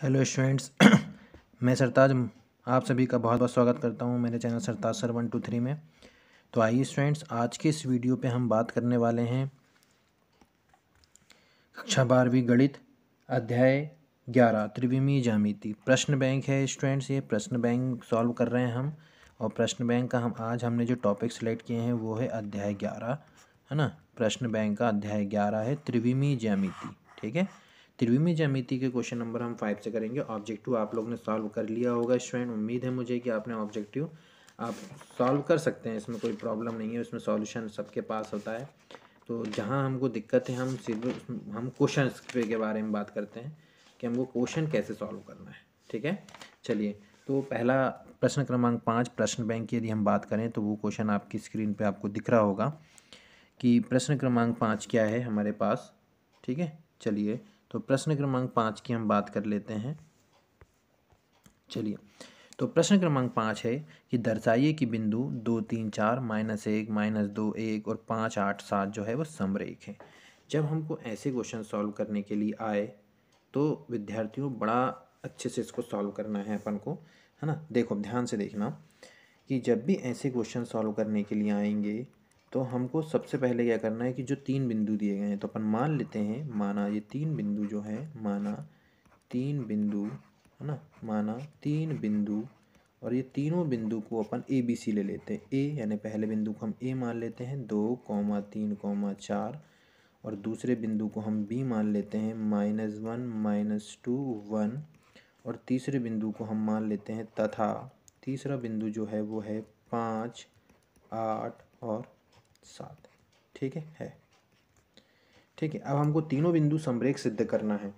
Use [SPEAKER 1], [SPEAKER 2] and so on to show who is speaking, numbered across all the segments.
[SPEAKER 1] Hello students. मैं सरताज आप सभी का बहुत बहुत स्वागत करता हूं मेरे चैनल सरताज सर 123 में। तो आइए स्टूडेंट्स, आज के इस वीडियो पे हम बात करने वाले हैं कक्षा 12वीं गणित अध्याय 11 त्रिविमीय ज्यामिति। प्रश्न बैंक है स्टूडेंट्स, ये प्रश्न बैंक सॉल्व कर रहे हैं हम। और प्रश्न बैंक का हमने जो टॉपिक सेलेक्ट किए हैं वो है अध्याय 11, है ना। प्रश्न बैंक का अध्याय 11 है त्रिविमीय ज्यामिति। ठीक है, त्रिविमीय ज्यामिति के क्वेश्चन नंबर हम 5 से करेंगे। ऑब्जेक्टिव आप लोग ने सॉल्व कर लिया होगा स्टूडेंट। उम्मीद है मुझे कि आपने ऑब्जेक्टिव आप सॉल्व कर सकते हैं, इसमें कोई प्रॉब्लम नहीं है, उसमें सॉल्यूशन सबके पास होता है। तो जहाँ हमको दिक्कत है हम क्वेश्चन के बारे में बात करते हैं कि हमको क्वेश्चन कैसे सॉल्व करना है। ठीक है, चलिए। तो पहला प्रश्न क्रमांक 5 प्रश्न बैंक की यदि हम बात करें तो वो क्वेश्चन आपकी स्क्रीन पे आपको दिख रहा होगा कि प्रश्न क्रमांक 5 क्या है हमारे पास। ठीक है, चलिए। तो प्रश्न क्रमांक 5 की हम बात कर लेते हैं। चलिए, तो प्रश्न क्रमांक 5 है कि दर्शाइए कि बिंदु 2, 3, 4, -1, -2, 1 और 5, 8, 7 जो है वो समरेख है। जब हमको ऐसे क्वेश्चन सॉल्व करने के लिए आए तो विद्यार्थियों बड़ा अच्छे से इसको सॉल्व करना है अपन को, है ना। देखो, ध्यान से देखना कि जब भी ऐसे क्वेश्चन सॉल्व करने के लिए आएंगे तो हमको सबसे पहले क्या करना है कि जो 3 बिंदु दिए गए हैं तो अपन मान लेते हैं, माना ये 3 बिंदु जो है, माना 3 बिंदु, है ना, माना 3 बिंदु। और ये तीनों बिंदु को अपन ए बी सी ले लेते हैं। ए यानी पहले बिंदु को हम ए मान लेते हैं 2, 3, 4। और दूसरे बिंदु को हम बी मान लेते हैं -1, -2, 1। और तीसरे बिंदु को हम मान लेते हैं तथा तीसरा बिंदु जो है वो है 5, 8 और 7। ठीक है। ठीक है, अब हमको तीनों बिंदु समरेख सिद्ध करना है।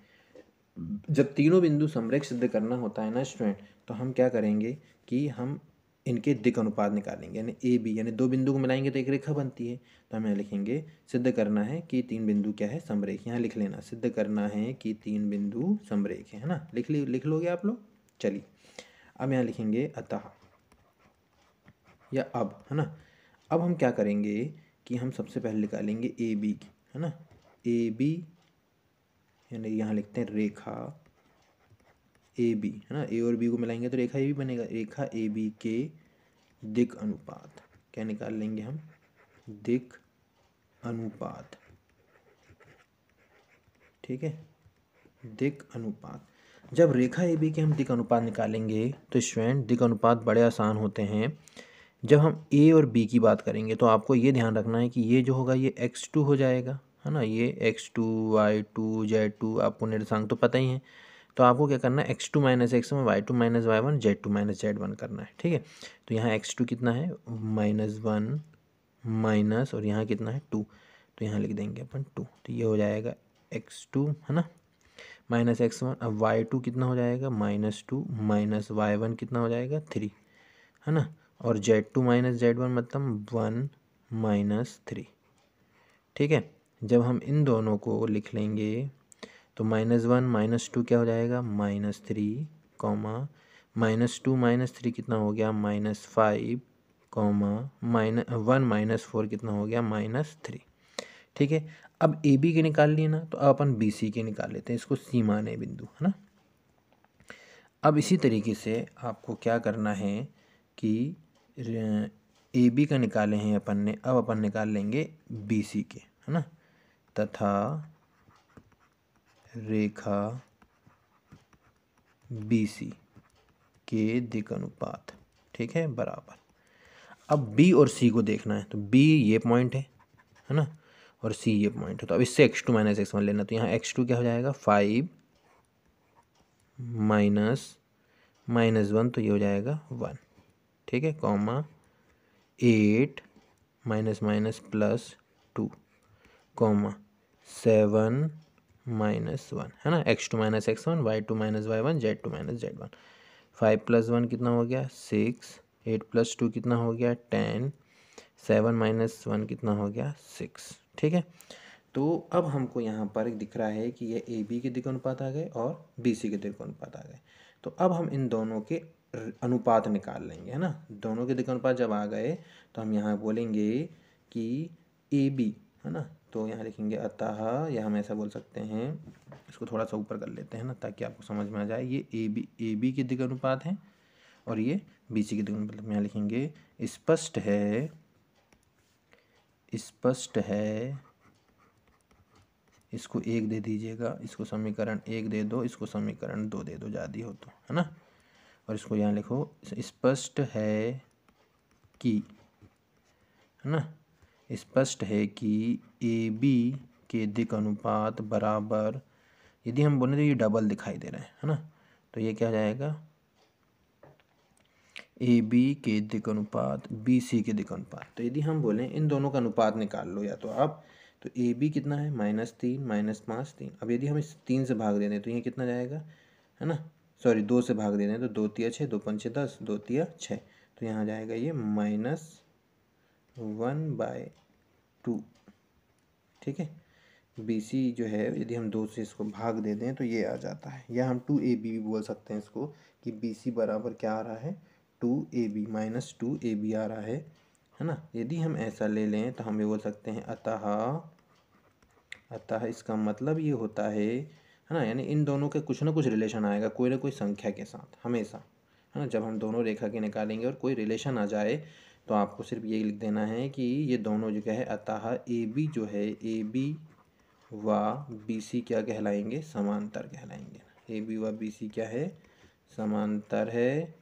[SPEAKER 1] जब तीनों बिंदु समरेख सिद्ध करना होता है ना स्टूडेंट, तो हम क्या करेंगे कि हम इनके दिक् अनुपात निकालेंगे, यानी ए बी, यानी दो बिंदु को मिलाएंगे तो एक रेखा बनती है। तो हम यहाँ लिखेंगे सिद्ध करना है कि 3 बिंदु क्या है, समरेख। यहाँ लिख लेना, सिद्ध करना है कि 3 बिंदु समरेख है ना। लिख लोगे आप लोग। चलिए, अब यहाँ लिखेंगे अतः या अब, है ना। अब हम क्या करेंगे कि हम सबसे पहले निकालेंगे ए बी की, है ना। ए बी यानी यहाँ लिखते हैं रेखा ए बी, है ना। ए और बी को मिलाएंगे तो रेखा ए बी बनेगा। रेखा ए बी के दिक् अनुपात क्या निकाल लेंगे हम, दिक् अनुपात। ठीक है, दिक् अनुपात। जब रेखा ए बी के हम दिक् अनुपात निकालेंगे तो स्टूडेंट दिक् अनुपात बड़े आसान होते हैं। जब हम ए और बी की बात करेंगे तो आपको ये ध्यान रखना है कि ये जो होगा ये x2 हो जाएगा, है ना। ये x2, y2, z2 आपको निर्देशांक तो पता ही है। तो आपको क्या करना है, x2 - x1, y2 - y1, z2 - z1 करना है। ठीक है, तो यहाँ x2 कितना है -1 माइनस, और यहाँ कितना है 2, तो यहाँ लिख देंगे अपन 2। तो ये हो जाएगा x2, है ना, -x1। अब y2 कितना हो जाएगा -2 माइनस y1 कितना हो जाएगा 3, है ना। और z2 - z1 मतलब 1 - 3। ठीक है, जब हम इन दोनों को लिख लेंगे तो -1 - 2 क्या हो जाएगा -3, कॉमा -2 - 3 कितना हो गया -5, कॉमा -1 - 4 कितना हो गया -3। ठीक है, अब ए बी के निकाल लिए ना, तो अब अपन बी सी के निकाल लेते हैं, इसको सी माने बिंदु, है ना। अब इसी तरीके से आपको क्या करना है कि ए बी का निकाले हैं अपन ने, अब अपन निकाल लेंगे बी सी के, है ना। तथा रेखा बी सी के दिक् अनुपात, ठीक है, बराबर। अब बी और सी को देखना है, तो बी ये पॉइंट है ना, और सी ये पॉइंट है। तो अब इससे x2 - x1 लेना, तो यहाँ x2 क्या हो जाएगा 5 -1, तो ये हो जाएगा 1। ठीक है, कॉमा 8 -+2, कॉमा 7 -1, है ना। x2 - x1, y2 - y1, z2 - z1। 5 + 1 कितना हो गया 6, 8 + 2 कितना हो गया 10, 7 - 1 कितना हो गया 6। ठीक है, तो अब हमको यहाँ पर एक दिख रहा है कि ये ए बी के दिक् अनुपात आ गए और बी सी के दिक् अनुपात आ गए। तो अब हम इन दोनों के अनुपात निकाल लेंगे, है ना। दोनों के दिक् अनुपात जब आ गए तो हम यहाँ बोलेंगे कि ए बी, है ना, तो यहाँ लिखेंगे अतः, या हम ऐसा बोल सकते हैं, इसको थोड़ा सा ऊपर कर लेते हैं ना ताकि आपको समझ में आ जाए। ये ए बी के दिक् अनुपात है और ये बी सी के दिक् अनुपात। यहाँ लिखेंगे स्पष्ट है, इसको 1 दे दीजिएगा, इसको समीकरण 1 दे दो, इसको समीकरण 2 दे दो ज़्यादा हो तो, है ना। और इसको यहाँ लिखो, स्पष्ट है कि, है ना, स्पष्ट है कि ए बी के दिक् अनुपात बराबर, यदि हम बोले तो ये डबल दिखाई दे रहा है ना, तो ये क्या हो जाएगा, ए बी के दिक् अनुपात बी सी के दिक् अनुपात। तो यदि हम बोलें इन दोनों का अनुपात निकाल लो या तो आप, तो ए बी कितना है -3 -5 3। अब यदि हम इस 3 से भाग दे दें तो ये कितना जाएगा, है ना, सॉरी 2 से भाग दे दें तो 2 तिया 6, 2 पंचे 10, 2 तिया 6, तो यहाँ जाएगा ये -1/2। ठीक है, बी सी जो है यदि हम 2 से इसको भाग दे दें तो ये आ जाता है, या हम 2ab भी बोल सकते हैं इसको, कि बी सी बराबर क्या आ रहा है, 2ab -2ab आ रहा है ना। यदि हम ऐसा ले लें तो हम ये बोल सकते हैं अतः इसका मतलब ये होता है ना, यानी इन दोनों के कुछ ना कुछ रिलेशन आएगा कोई ना कोई संख्या के साथ हमेशा, है ना। जब हम दोनों रेखा के निकालेंगे और कोई रिलेशन आ जाए तो आपको सिर्फ ये लिख देना है कि ये दोनों जो क्या है, अतः ए बी जो है, ए बी व बी सी क्या कहलाएंगे, समांतर कहलाएंगे। ए बी व बी सी क्या है, समांतर है,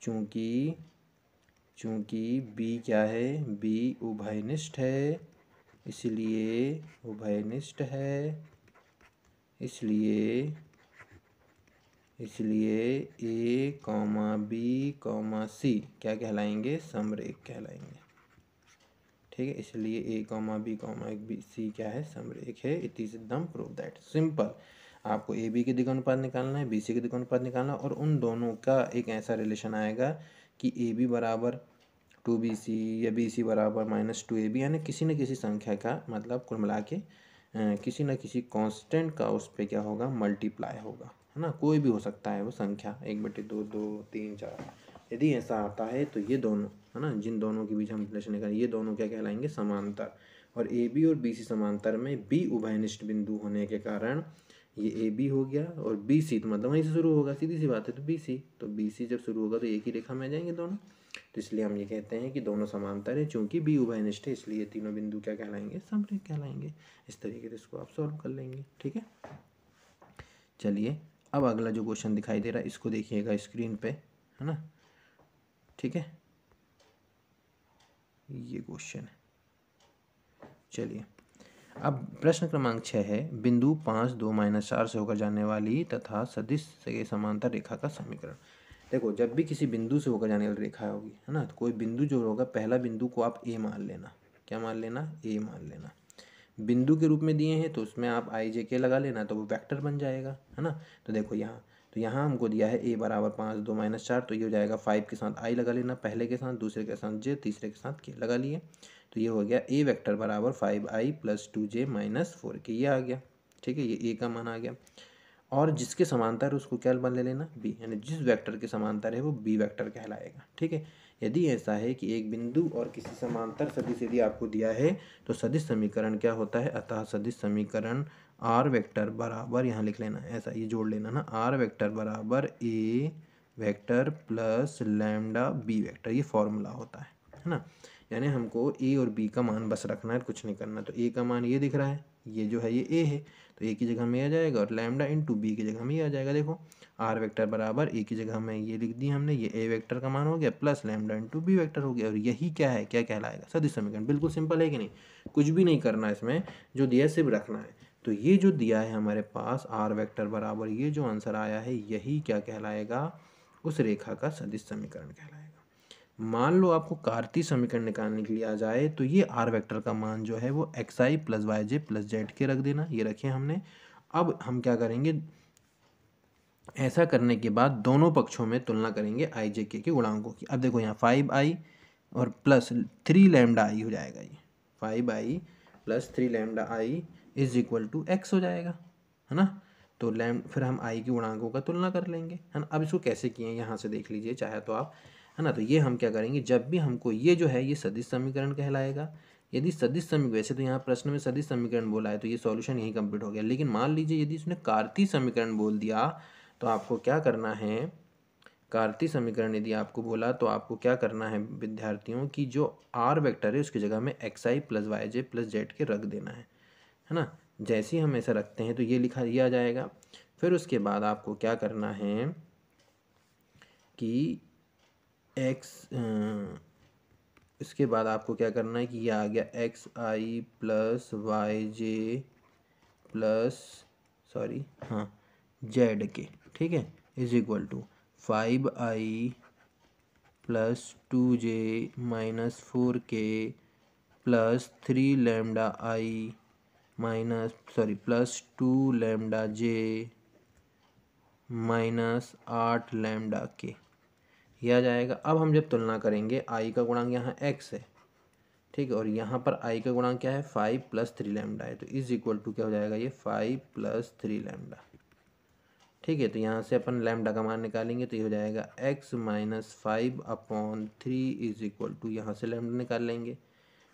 [SPEAKER 1] चूँकि बी क्या है, बी उभयनिष्ठ है, इसलिए उभयनिष्ठ है, इसलिए A comma B comma C क्या कहलाएंगे, समरेख कहलाएंगे। ठीक है, इसलिए A comma B comma B C क्या है, समरेख है। इट इज एकदम प्रूव दैट सिंपल। आपको ए बी के दिक् अनुपात निकालना है, बी सी के दिक् अनुपात निकालना है, और उन दोनों का एक ऐसा रिलेशन आएगा कि ए बी बराबर 2bc या bc बराबर -2ab, यानी किसी न किसी संख्या का, मतलब कुल मिला के किसी न किसी कांस्टेंट का उस पर क्या होगा, मल्टीप्लाई होगा, है ना। कोई भी हो सकता है वो संख्या, 1/2 2 3 4। यदि ऐसा आता है तो ये दोनों, है ना, जिन दोनों के बीच हम रिलेशन निकालें, ये दोनों क्या कहलाएंगे, समांतर। और ए बी और बी सी समांतर में बी उभयनिष्ठ बिंदु होने के कारण ये ए बी हो गया, और बी सी तो मतलब वहीं से शुरू होगा, सीधी सी बात है। तो बी सी जब शुरू होगा तो एक ही रेखा में आ जाएंगे दोनों, तो इसलिए हम ये कहते हैं कि दोनों समांतर है। चूंकि बी उभयनिष्ठ है इसलिए तीनों बिंदु क्या कहलाएंगे, समरेख कहलाएंगे। इस तरीके से इसको आप सॉल्व कर लेंगे। ठीक है, चलिए अब अगला जो क्वेश्चन दिखाई दे रहा है इसको देखिएगा स्क्रीन पे, है ना। ठीक है, ये क्वेश्चन है। चलिए अब प्रश्न क्रमांक 6 है, बिंदु 5 2 -4 से होकर जाने वाली तथा सदिश से समांतर रेखा का समीकरण। देखो, जब भी किसी बिंदु से होकर जाने वाली रेखा होगी, है ना, तो कोई बिंदु जो होगा, पहला बिंदु को आप ए मान लेना। क्या मान लेना, ए मान लेना। बिंदु के रूप में दिए हैं तो उसमें आप आई जे के लगा लेना, तो वो वेक्टर बन जाएगा, है ना। तो देखो यहाँ हमको दिया है ए बराबर 5 2 -4, तो ये हो जाएगा 5 के साथ आई लगा लेना, पहले के साथ, दूसरे के साथ जे, तीसरे के साथ के लगा लिए, तो ये हो गया ए वेक्टर बराबर 5i + 2j - 4 के, ये आ गया। ठीक है, ये ए का मान आ गया। और जिसके समांतर है उसको क्या मान ले लेना, बी, यानी जिस वेक्टर के समांतर है वो बी वेक्टर कहलाएगा। ठीक है, यदि ऐसा है कि एक बिंदु और किसी समांतर सदिश यदि आपको दिया है तो सदिश समीकरण क्या होता है, अतः सदिश समीकरण आर वेक्टर बराबर, यहाँ लिख लेना, ऐसा ये जोड़ लेना ना, आर वेक्टर बराबर A vector plus lambda B vector, ये फॉर्मूला होता है ना। यानी हमको ए और बी का मान बस रखना है, कुछ नहीं करना। तो ए का मान ये दिख रहा है, ये जो है ये ए है, तो ए की जगह में आ जाएगा, और लैम्डा इंटू बी की जगह में ये आ जाएगा। देखो, आर वेक्टर बराबर ए की जगह में ये लिख दी हमने, ये ए वेक्टर का मान हो गया, plus lambda into B vector हो गया, और यही क्या है, क्या कहलाएगा, सदिश समीकरण। बिल्कुल सिंपल है कि नहीं, कुछ भी नहीं करना है इसमें, जो दिया सिर्फ रखना है। तो ये जो दिया है हमारे पास आर वेक्टर बराबर, ये जो आंसर आया है यही क्या कहलाएगा, उस रेखा का सदिश समीकरण कहलाएगा। मान लो आपको कार्तीय समीकरण निकालने के लिए आ जाए तो ये आर वेक्टर का मान जो है वो xi + yj + zk रख देना, ये रखे हमने। अब हम क्या करेंगे, ऐसा करने के बाद दोनों पक्षों में तुलना करेंगे i j k के गुणांकों की। अब देखो यहाँ 5i और प्लस 3 लैम्डा i हो जाएगा, ये 5i + 3 लैम्डा i = x हो जाएगा, है ना। तो फिर हम i के गुणांकों का तुलना कर लेंगे, है ना। अब इसको कैसे किए यहाँ से देख लीजिए चाहे तो आप, है ना। तो ये हम क्या करेंगे, जब भी हमको ये जो है ये सदिश समीकरण कहलाएगा, यदि सदिश समीकरण, वैसे तो यहाँ प्रश्न में सदिश समीकरण बोला है तो ये सॉल्यूशन यही कंप्लीट हो गया, लेकिन मान लीजिए यदि इसने कार्तीय समीकरण बोल दिया तो आपको क्या करना है, कार्तीय समीकरण यदि आपको बोला तो आपको क्या करना है विद्यार्थियों की जो आर वेक्टर है उसकी जगह में x I plus Y J plus Z के रख देना है ना। जैसे ही हम ऐसा रखते हैं तो ये लिखा दिया जाएगा। फिर उसके बाद आपको क्या करना है कि इसके बाद आपको क्या करना है कि ये आ गया X I plus Y J plus Z के, ठीक है, is equal to 5i plus 2j minus 4k plus 3 lambda plus 2 lambda j minus 8 lambda k, यह आ जाएगा। अब हम जब तुलना करेंगे i का गुणांक यहाँ x है, ठीक है, और यहाँ पर i का गुणांक क्या है 5 प्लस 3 लैम्डा है, तो इज इक्वल टू क्या हो जाएगा ये 5 प्लस 3 लैम्डा, ठीक है। तो यहाँ से अपन लैम्डा का मान निकालेंगे तो ये हो जाएगा x minus 5/3 is equal to, यहाँ से लैम्डा निकाल लेंगे,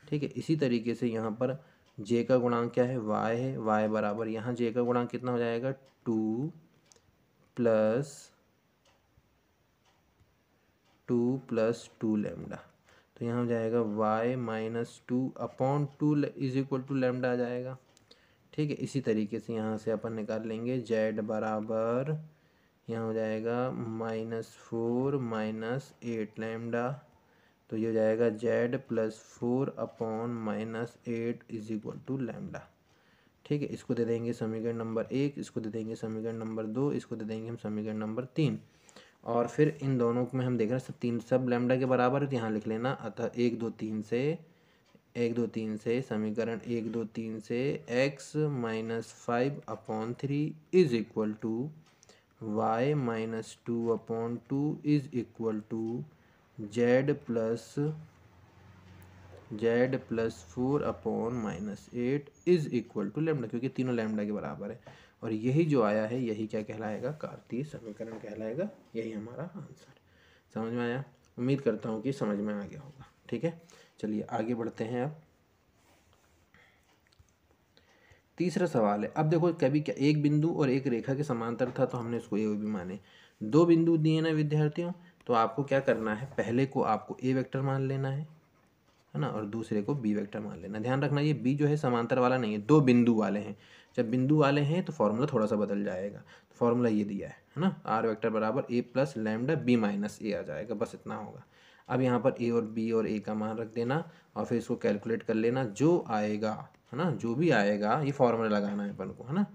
[SPEAKER 1] ठीक है। इसी तरीके से यहाँ पर j का गुणांक क्या है y है, y बराबर यहाँ j का गुणांक कितना हो जाएगा 2 प्लस 2 लैम्डा, तो यहाँ हो जाएगा y minus 2/2 is equal to lambda आ जाएगा, ठीक है। इसी तरीके से यहाँ से अपन निकाल लेंगे z बराबर, यहाँ हो जाएगा -4 माइनस 8 लैम्डा, तो ये हो जाएगा z plus 4/-8 is equal to lambda, ठीक है। इसको दे देंगे समीकरण नंबर 1, इसको दे देंगे समीकरण नंबर 2, इसको दे देंगे हम समीकरण नंबर 3, और फिर इन दोनों में हम देख रहे हैं सब लैम्डा के बराबर है तो यहाँ लिख लेना। अतः 1 2 3 से समीकरण 1 2 3 से x minus 5/3 is equal to y minus 2/2 is equal to z plus 4/-8 is equal to lambda, क्योंकि तीनों लैम्डा के बराबर है, और यही जो आया है यही क्या कहलाएगा कार्तीय समीकरण कहलाएगा। यही हमारा आंसर। समझ में आया? उम्मीद करता हूँ कि समझ में आ गया होगा, ठीक है। चलिए आगे बढ़ते हैं। अब तीसरा सवाल है। अब देखो कभी क्या एक बिंदु और एक रेखा के समांतर था तो हमने इसको ए भी माने। दो बिंदु दिए ना विद्यार्थियों, तो आपको क्या करना है, पहले को आपको ए वेक्टर मान लेना है ना, और दूसरे को बी वेक्टर मान लेना। ध्यान रखना ये बी जो है समांतर वाला नहीं है, दो बिंदु वाले हैं। जब बिंदु वाले हैं तो फॉर्मूला थोड़ा सा बदल जाएगा। तो फॉर्मूला ये दिया है ना, आर वेक्टर बराबर ए प्लस लैम्डा बी माइनस ए आ जाएगा, बस इतना होगा। अब यहाँ पर ए और बी और ए का मान रख देना और फिर इसको कैलकुलेट कर लेना, जो आएगा है ना, जो भी आएगा ये फॉर्मूला लगाना है अपन को, है ना,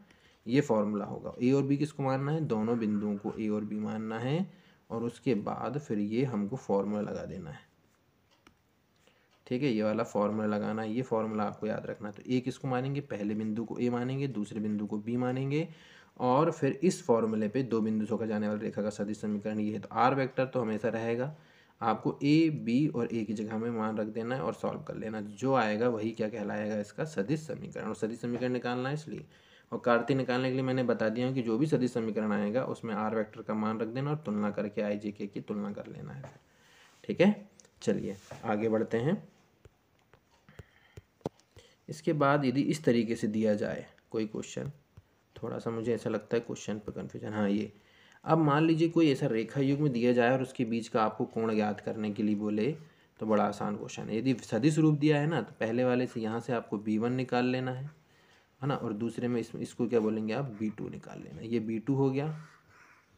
[SPEAKER 1] ये फॉर्मूला होगा। ए और बी किसको मानना है, दोनों बिंदुओं को ए और बी मानना है, और उसके बाद फिर ये हमको फॉर्मूला लगा देना है, ठीक है। ये वाला फॉर्मूला लगाना है, ये फॉर्मूला आपको याद रखना है। तो ए किसको मानेंगे, पहले बिंदु को ए मानेंगे, दूसरे बिंदु को बी मानेंगे, और फिर इस फॉर्मूले पे दो बिंदु से होकर जाने वाली रेखा का सदिश समीकरण ये है। तो आर वेक्टर तो हमेशा रहेगा, आपको ए बी और ए की जगह में मान रख देना है और सॉल्व कर लेना, जो आएगा वही क्या कहलाएगा, इसका सदिश समीकरण। और सदिश समीकरण निकालना है इसलिए, और कार्तीय निकालने के लिए मैंने बता दिया कि जो भी सदिश समीकरण आएगा उसमें आर वेक्टर का मान रख देना और तुलना करके आई जे के की तुलना कर लेना है, ठीक है। चलिए आगे बढ़ते हैं। इसके बाद यदि इस तरीके से दिया जाए कोई क्वेश्चन, थोड़ा सा मुझे ऐसा लगता है क्वेश्चन पर कन्फ्यूजन, हाँ ये, अब मान लीजिए कोई ऐसा रेखा युग में दिया जाए और उसके बीच का आपको कोण ज्ञात करने के लिए बोले, तो बड़ा आसान क्वेश्चन है। यदि सदिश रूप दिया है ना, तो पहले वाले से यहाँ से आपको b1 निकाल लेना है ना, और दूसरे में इसको क्या बोलेंगे आप, b2 निकाल लेना। ये b2 हो गया,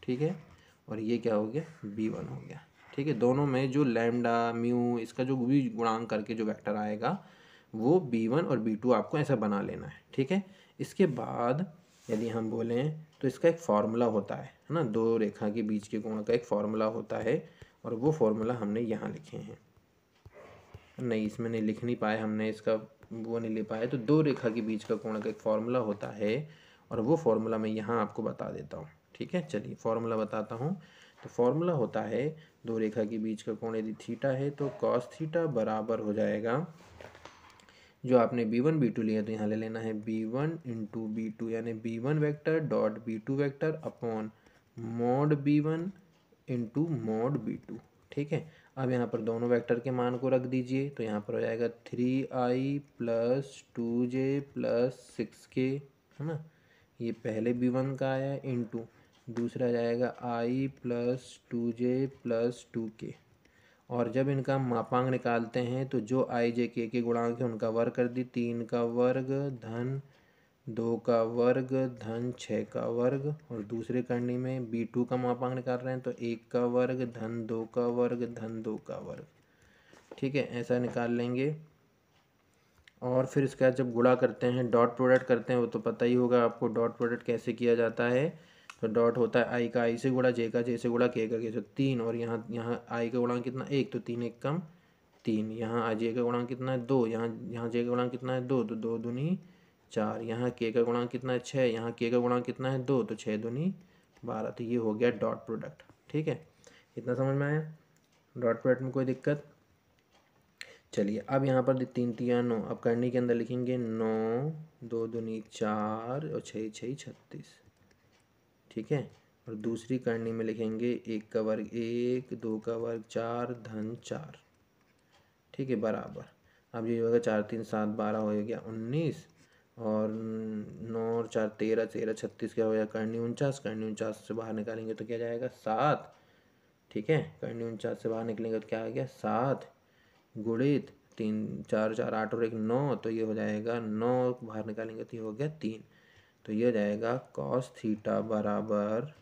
[SPEAKER 1] ठीक है, और ये क्या हो गया, b1 हो गया, ठीक है। दोनों में जो लैम्डा म्यू इसका जो भी गुणांक करके जो वेक्टर आएगा वो b1 और b2 आपको ऐसा बना लेना है, ठीक है। इसके बाद यदि हम बोलें तो इसका एक फार्मूला होता है ना, दो रेखा के बीच के कोण का एक फार्मूला होता है, और वो फार्मूला हमने यहाँ लिखे हैं, नहीं इसमें नहीं लिख नहीं पाए हमने, इसका वो नहीं ले पाए। तो दो रेखा के बीच का कोण का एक फार्मूला होता है, और वो फार्मूला मैं यहाँ आपको बता देता हूँ, ठीक है। चलिए फार्मूला बताता हूँ। तो फार्मूला होता है, दो रेखा के बीच का कोण यदि थीटा है तो कॉस थीटा बराबर हो जाएगा, जो आपने b1 b2 लिया तो यहाँ ले लेना है b1 इंटू b2, यानी b1 vector dot b2 vector upon mod b1 into mod b2, ठीक है। अब यहाँ पर दोनों वेक्टर के मान को रख दीजिए, तो यहाँ पर हो जाएगा 3i plus 2j plus 6k, है ना। ये पहले b1 का आया इंटू दूसरा जाएगा i plus 2j plus 2k। और जब इनका मापांक निकालते हैं तो जो i j k के गुणांक है उनका वर्ग कर दी, 3 का वर्ग धन 2 का वर्ग धन 6 का वर्ग। और दूसरे करनी में b2 का मापांक निकाल रहे हैं तो 1 का वर्ग धन 2 का वर्ग धन 2 का वर्ग। ठीक है, ऐसा निकाल लेंगे। और फिर इसके बाद जब गुणा करते हैं, डॉट प्रोडक्ट करते हैं, वो तो पता ही होगा आपको डॉट प्रोडक्ट कैसे किया जाता है। तो डॉट होता है आई का आई से गुणा, जे का जे से गुणा, के का के से। 3 और यहाँ आई का गुणांक कितना 1, तो 3 1 कम 3। यहाँ जे का गुणांक कितना है 2, यहाँ जे का गुणांक कितना है 2, तो 2 दूनी 4। यहाँ के का गुणांक कितना है 6, यहाँ के का गुणांक कितना है 2, तो 6 दूनी 12। तो ये हो गया डॉट प्रोडक्ट। ठीक है, इतना समझ में आया। डॉट प्रोडक्ट में कोई दिक्कत? चलिए अब यहाँ पर 3 3 9, अब करनी के अंदर लिखेंगे 9, 2 दूनी 4 और 6 6 36। ठीक है, और दूसरी करनी में लिखेंगे 1 का वर्ग 1, 2 का वर्ग 4 धन 4। ठीक है, बराबर। अब ये होगा 4 3 7 12 हो गया 19, और 9 और 4 13 13 36 क्या हो गया करनी 49। करनी 49 से बाहर निकालेंगे तो क्या जाएगा 7। ठीक है, करनी 49 से बाहर निकलेंगे तो क्या आ गया 7 गुणित 3 4 4 8 और 1 9, तो ये हो जाएगा 9 बाहर निकालेंगे तो ये हो गया 3। तो ये हो जाएगा कॉस थीटा बराबर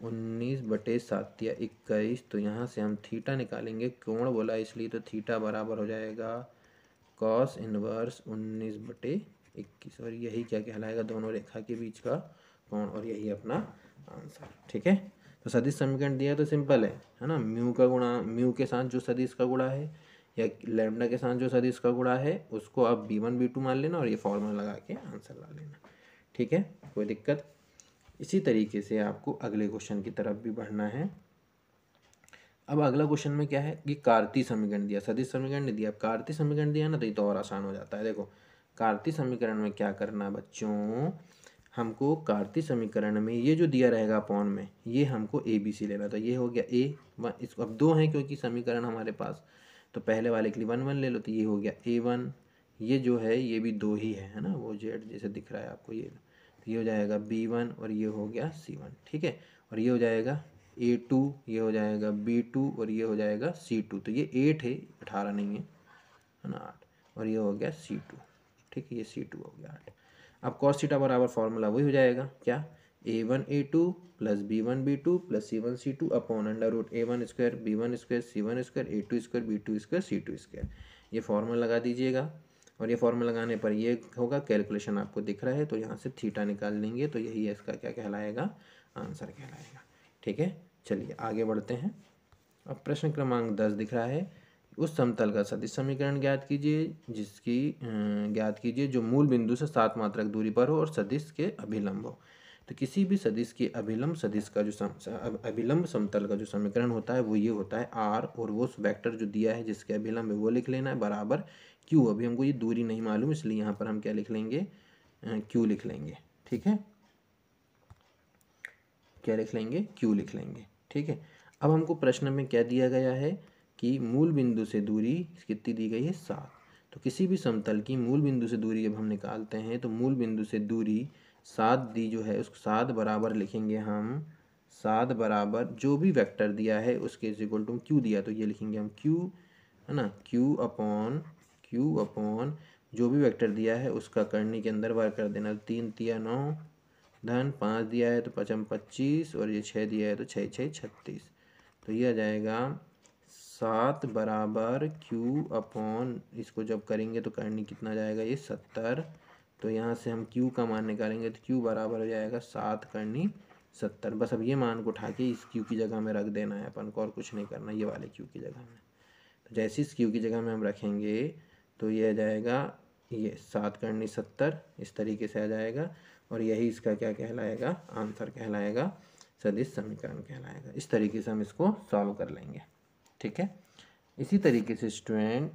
[SPEAKER 1] 19/7 या 21। तो यहाँ से हम थीटा निकालेंगे, कोण बोला इसलिए, तो थीटा बराबर हो जाएगा कॉस इनवर्स 19/21। और यही क्या कहलाएगा दोनों रेखा के बीच का कोण, और यही अपना आंसर। ठीक है, तो सदिश समीकरण दिया तो सिंपल है ना। म्यू का गुणा, म्यू के साथ जो सदिश का गुणा है या लैम्डा के साथ जो सदिश का गुणा है उसको आप b1 b2 मान लेना और ये फॉर्मूला लगा के आंसर ला लेना। ठीक है, कोई दिक्कत? इसी तरीके से आपको अगले क्वेश्चन की तरफ भी बढ़ना है। अब अगला क्वेश्चन में क्या है कि कार्तीय समीकरण दिया, सदिश समीकरण नहीं दिया। अब कार्तीय समीकरण दिया ना तो ये तो और आसान हो जाता है। देखो कार्तीय समीकरण में क्या करना है बच्चों, हमको कार्तीय समीकरण में ये जो दिया रहेगा अपॉन में, ये हमको ए बी सी लेना। तो ये हो गया a1, इसको अब 2 हैं क्योंकि समीकरण हमारे पास, तो पहले वाले के लिए 1 1 ले लो, तो ये हो गया a1। ये जो है ये भी 2 ही है ना, वो जेड जैसे दिख रहा है आपको ये, तो ये हो जाएगा b1 और ये हो गया c1। ठीक है, और ये हो जाएगा a2, ये हो जाएगा b2 और ये हो जाएगा c2। तो ये 8 है, 18 नहीं है ना, 8, और ये हो गया c2। ठीक है, ये c2 हो गया 8। अब cos थीटा बराबर फॉर्मूला वही हो जाएगा क्या, a1 a2 plus b1 b2 plus c1 c2 upon under root a1 square b1 square c1 square a2 square b2 square c2 square. ये फॉर्मूला लगा दीजिएगा, और ये फॉर्मूला लगाने पर ये होगा, कैलकुलेशन आपको दिख रहा है तो यहाँ से थीटा निकाल लेंगे, तो यही इसका क्या कहलाएगा, आंसर कहलाएगा। ठीक है, चलिए आगे बढ़ते हैं। अब प्रश्न क्रमांक 10 दिख रहा है, उस समतल का सदिश समीकरण ज्ञात कीजिए जिसकी ज्ञात कीजिए जो मूल बिंदु से 7 मात्रक दूरी पर हो और सदिश के अभिलंब हो। तो किसी भी सदिश के अभिलंब सदिश का जो अभिलंब समतल का जो समीकरण होता है वो ये होता है आर, और वो वेक्टर जो दिया है जिसके अभिलंब है वो लिख लेना है बराबर क्यू। अभी हमको ये दूरी नहीं मालूम इसलिए यहाँ पर हम क्या लिख लेंगे, क्यू लिख लेंगे। ठीक है, क्या लिख लेंगे, क्यू लिख लेंगे। ठीक है, अब हमको प्रश्न में क्या दिया गया है कि मूल बिंदु से दूरी कितनी दी गई है 7। तो किसी भी समतल की मूल बिंदु से दूरी जब हम निकालते हैं तो मूल बिंदु से दूरी 7 दी जो है उसको 7 बराबर लिखेंगे हम, 7 बराबर जो भी वेक्टर दिया है उसके इक्वल टू क्यू दिया तो ये लिखेंगे हम क्यू, है ना, क्यू अपॉन जो भी वेक्टर दिया है उसका करनी के अंदर वर्ग कर देना। 3 3 9 धन 5 दिया है तो 5 25, और ये 6 दिया है तो 6 6 36। तो ये आ जाएगा 7 बराबर क्यू अपॉन, इसको जब करेंगे तो करनी कितना जाएगा ये 70। तो यहाँ से हम क्यू का मान निकालेंगे तो क्यू बराबर हो जाएगा 7 करनी 70। बस अब ये मान को उठा के इस क्यू की जगह में रख देना है अपन को, और कुछ नहीं करना, ये वाले क्यू की जगह में। तो जैसे इस क्यू की जगह में हम रखेंगे तो ये आ जाएगा ये 7 करनी 70, इस तरीके से आ जाएगा, और यही इसका क्या कहलाएगा, आंसर कहलाएगा, सदिश समीकरण कहलाएगा। इस तरीके से हम इसको सॉल्व कर लेंगे। ठीक है, इसी तरीके से स्टूडेंट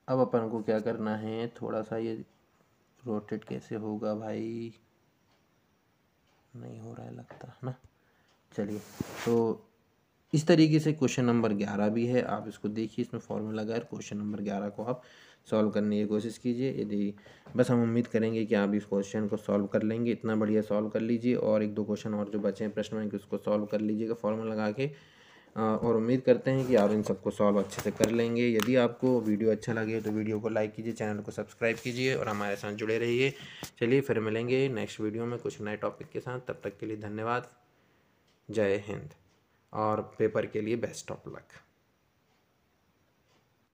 [SPEAKER 1] अब अपन को क्या करना है, थोड़ा सा ये रोटेट कैसे होगा भाई, नहीं हो रहा है लगता है ना, चलिए, तो इस तरीके से क्वेश्चन नंबर 11 भी है, आप इसको देखिए, इसमें फॉर्मूला लगा है। क्वेश्चन नंबर 11 को आप सॉल्व करने की कोशिश कीजिए। यदि बस हम उम्मीद करेंगे कि आप इस क्वेश्चन को सॉल्व कर लेंगे, इतना बढ़िया सॉल्व कर लीजिए, और एक दो क्वेश्चन और जो बचे हैं प्रश्न बैंक उसको सॉल्व कर लीजिएगा फॉर्मूला लगा के। और उम्मीद करते हैं कि आप इन सबको सॉल्व अच्छे से कर लेंगे। यदि आपको वीडियो अच्छा लगे तो वीडियो को लाइक कीजिए, चैनल को सब्सक्राइब कीजिए और हमारे साथ जुड़े रहिए। चलिए फिर मिलेंगे नेक्स्ट वीडियो में कुछ नए टॉपिक के साथ। तब तक के लिए धन्यवाद। जय हिंद और पेपर के लिए बेस्ट ऑफ लक।